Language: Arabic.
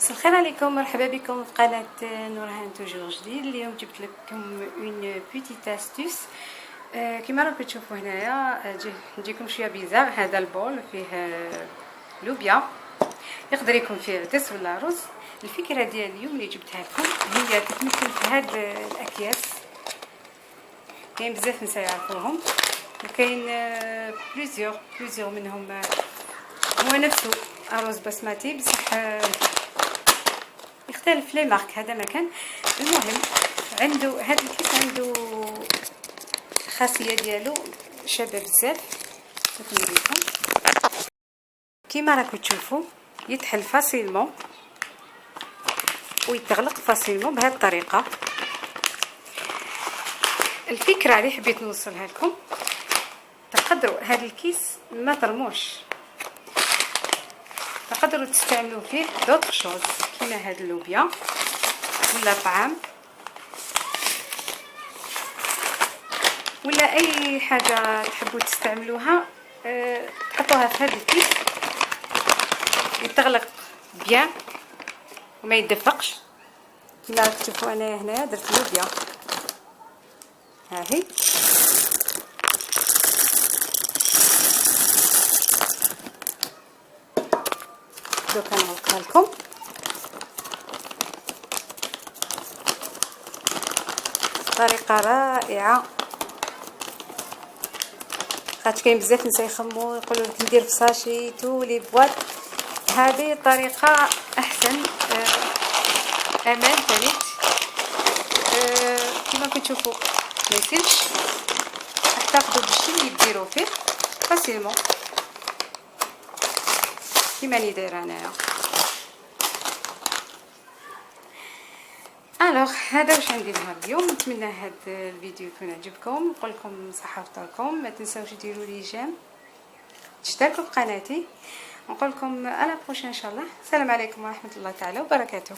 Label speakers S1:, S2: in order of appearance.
S1: مساء الخير عليكم، مرحبا بكم في قناه نورهان توجور جديد. اليوم جبت لكم اون بيتيت استوس. كما راكم تشوفوا هنايا نجيكم شويه بيزار. هذا البول فيه لوبيا، يقدر يكون فيه عدس ولا رز. الفكره ديال اليوم اللي جبتها لكم هي تتمثل في هاد الاكياس. كاين بزاف نسا يعرفوهم، وكاين بليزيور منهم هو نفسه ارز بسمتي بصح يختلف لي مارك. هذا مكان المهم عنده هذا الكيس عنده خاصيه ديالو شابه بزاف. نوريكم كيما راكم تشوفوا يتحل فاسيلمون ويتغلق فاسيلمون بهذه الطريقه. الفكره اللي حبيت نوصلها لكم، تقدروا هذا الكيس ما ترموش، تقدروا تستعملوا فيه دوطر شوز كيما هاد اللوبيا ولا طعام ولا اي حاجه تحبوا تستعملوها. تحطوها في هذا الكيس يتغلق بيان وما يدفقش. كما راكم تشوفوا انا هنايا درت لوبيا، ها هي دوكا نغلقها لكم. طريقه رائعه، خاطر كاين بزاف ناس يخمموا يقولوا لك ندير في ساشيت ولي بواط. هذه طريقه احسن، امان ثالث. كما كتشوفوا ما يسيلش، تاخذوا بالشي اللي ديروا فيه فاسيلمون كيما راني دايره انايا. الوغ هذا واش عندي نهار اليوم. نتمنى هذا الفيديو يكون عجبكم، نقول لكم صحه وفطوركم، ما تنساوش ديروا لي جيم، تشتركوا في قناتي. نقول لكم على بروشين ان شاء الله. السلام عليكم ورحمه الله تعالى وبركاته.